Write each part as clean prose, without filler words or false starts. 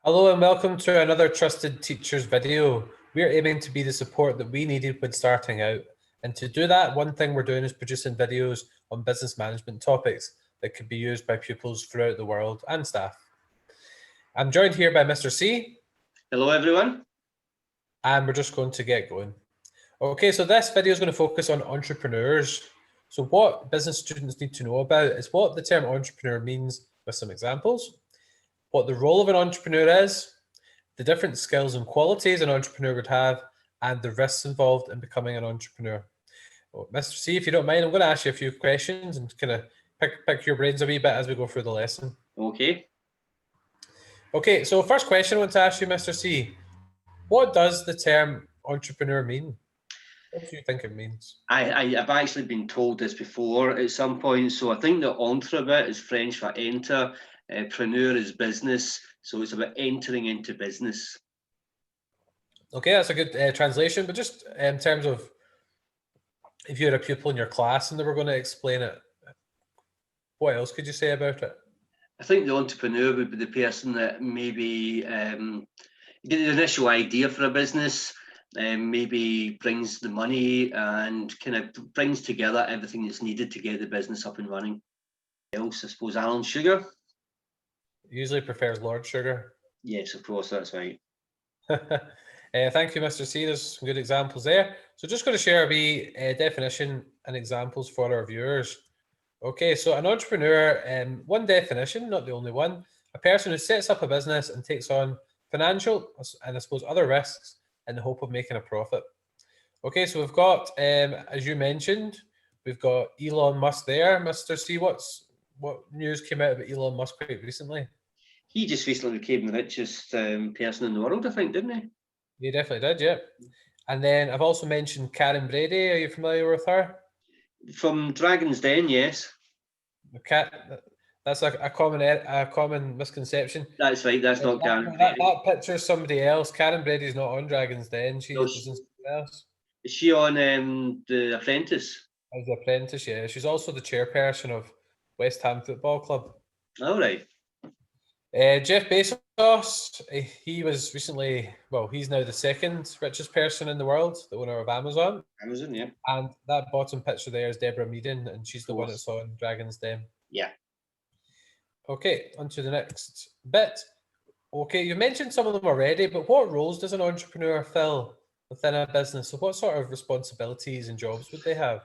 Hello and welcome to another Trusted Teachers video. We're aiming to be the support that we needed when starting out. And to do that, one thing we're doing is producing videos on business management topics that could be used by pupils throughout the world and staff. I'm joined here by Mr. C. Hello everyone. And we're just going to get going. Okay, so this video is going to focus on entrepreneurs. So what business students need to know about is what the term entrepreneur means with some examples, what the role of an entrepreneur is, the different skills and qualities an entrepreneur would have, and the risks involved in becoming an entrepreneur. Well, Mr. C, if you don't mind, I'm going to ask you a few questions and kind of pick your brains a wee bit as we go through the lesson. Okay. Okay, so first question I want to ask you, Mr. C, what does the term entrepreneur mean? What do you think it means? I've actually been told this before at some point. So I think the entre bit is French for enter. Preneur is business. So it's about entering into business. Okay, that's a good translation. But just in terms of if you had a pupil in your class and they were going to explain it, what else could you say about it? I think the entrepreneur would be the person that maybe get the initial idea for a business, maybe brings the money and kind of brings together everything that's needed to get the business up and running. Else, I suppose, Alan Sugar. Usually prefers Lord Sugar. Yes, of course, that's right. Thank you, Mr. C. There's some good examples there. So just going to share a wee definition and examples for our viewers. Okay, so an entrepreneur, one definition, not the only one, a person who sets up a business and takes on financial and I suppose other risks in the hope of making a profit. Okay, so we've got, as you mentioned, we've got Elon Musk there. Mr. C, what news came out about Elon Musk quite recently? He just recently became the richest person in the world, I think, didn't he? He definitely did, yeah. And then I've also mentioned Karen Brady. Are you familiar with her? From Dragon's Den, yes. That's a common misconception. That's right. That's not Karen Brady. That picture's somebody else. Karen Brady's not on Dragon's Den. She's something else. Is she on The Apprentice? As The Apprentice, yeah. She's also the chairperson of West Ham Football Club. All right. Jeff Bezos, he was recently, well, he's now the second richest person in the world, the owner of Amazon. Amazon, yeah. And that bottom picture there is Deborah Meaden, and she's the one that's on Dragon's Den. Yeah. Okay, on to the next bit. Okay, you mentioned some of them already, but what roles does an entrepreneur fill within a business? So what sort of responsibilities and jobs would they have?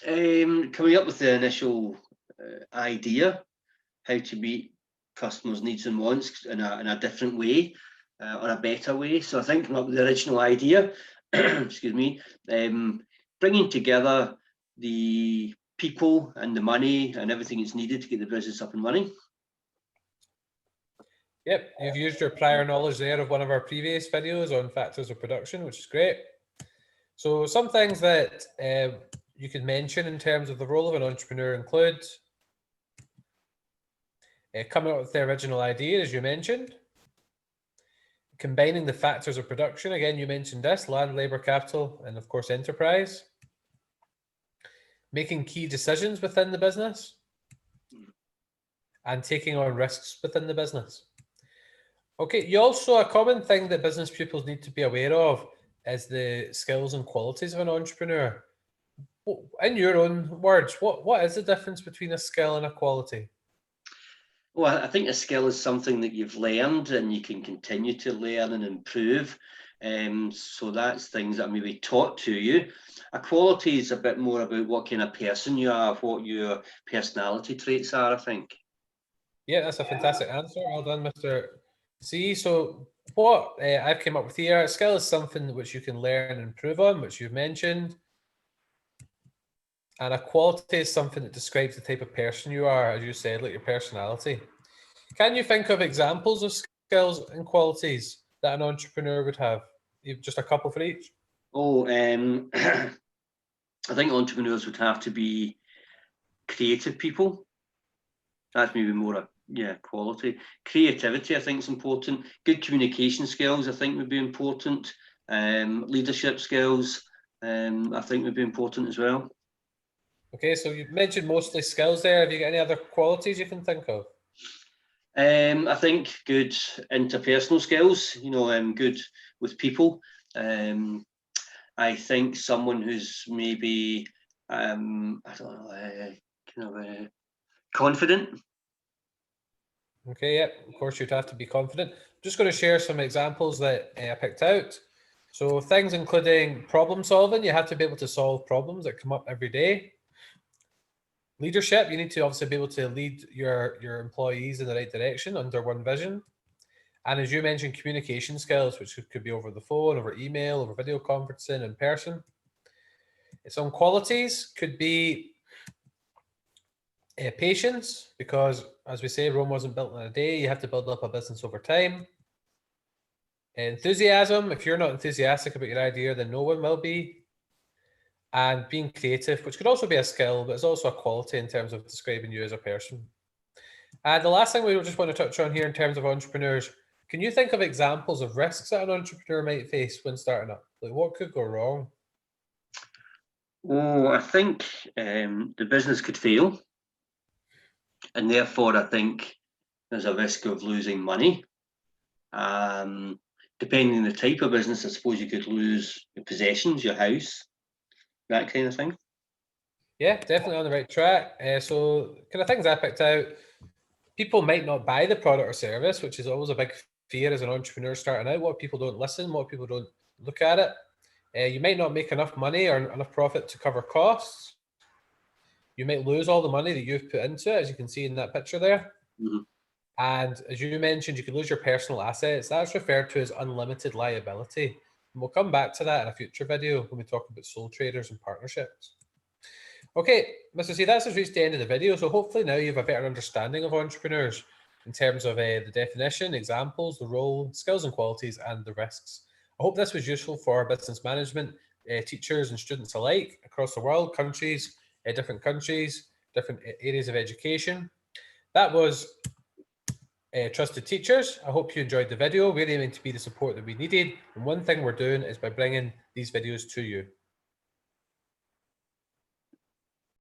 Coming up with the initial idea, how to meet customers' needs and wants in a different way, or a better way. So I think coming up with the original idea, excuse me, bringing together the people and the money and everything that's needed to get the business up and running. Yep, you've used your prior knowledge there of one of our previous videos on factors of production, which is great. So some things that you could mention in terms of the role of an entrepreneur include coming up with the original idea, as you mentioned, combining the factors of production, again, you mentioned this, land, labor, capital, and of course, enterprise, making key decisions within the business, and taking on risks within the business. Okay, you also, a common thing that business pupils need to be aware of is the skills and qualities of an entrepreneur. In your own words, what is the difference between a skill and a quality? Well, I think a skill is something that you've learned and you can continue to learn and improve. So that's things that are maybe taught to you. A quality is a bit more about what kind of person you are, what your personality traits are, I think. Yeah, that's a fantastic answer. Well done, Mr. C. So what I've came up with here, a skill is something which you can learn and improve on, which you've mentioned. And a quality is something that describes the type of person you are, as you said, like your personality. Can you think of examples of skills and qualities that an entrepreneur would have? You've just a couple for each? Oh, I think entrepreneurs would have to be creative people. That's maybe more a quality. Creativity, I think, is important. Good communication skills, I think, would be important. Leadership skills, I think, would be important as well. Okay, so you've mentioned mostly skills there. Have you got any other qualities you can think of? I think good interpersonal skills, good with people. I think someone who's maybe, I don't know, kind of confident. Okay, yeah, of course you'd have to be confident. I'm just going to share some examples that I picked out. So things including problem solving, you have to be able to solve problems that come up every day. Leadership, you need to obviously be able to lead your employees in the right direction under one vision. And as you mentioned, communication skills, which could be over the phone, over email, over video conferencing, in person. Some qualities could be patience, because as we say, Rome wasn't built in a day. You have to build up a business over time. Enthusiasm, if you're not enthusiastic about your idea, then no one will be. And being creative, which could also be a skill, but it's also a quality in terms of describing you as a person. And the last thing we just want to touch on here in terms of entrepreneurs, can you think of examples of risks that an entrepreneur might face when starting up? Like what could go wrong? Oh, I think the business could fail, and therefore I think there's a risk of losing money. Depending on the type of business, I suppose you could lose your possessions, your house, that kind of thing. Yeah, definitely on the right track. So kind of things I picked out, people might not buy the product or service, which is always a big fear as an entrepreneur starting out. What people don't listen, what people don't look at it. You might not make enough money or enough profit to cover costs. You might lose all the money that you've put into it, as you can see in that picture there. Mhm. And as you mentioned, you could lose your personal assets. That's referred to as unlimited liability. And we'll come back to that in a future video when we talk about sole traders and partnerships. Okay, Mr. C, that's reached the end of the video. So hopefully now you have a better understanding of entrepreneurs in terms of the definition, examples, the role, skills and qualities, and the risks. I hope this was useful for business management teachers and students alike across the world, different countries, different areas of education. That was Trusted Teachers. I hope you enjoyed the video. We're aiming to be the support that we needed. And one thing we're doing is by bringing these videos to you.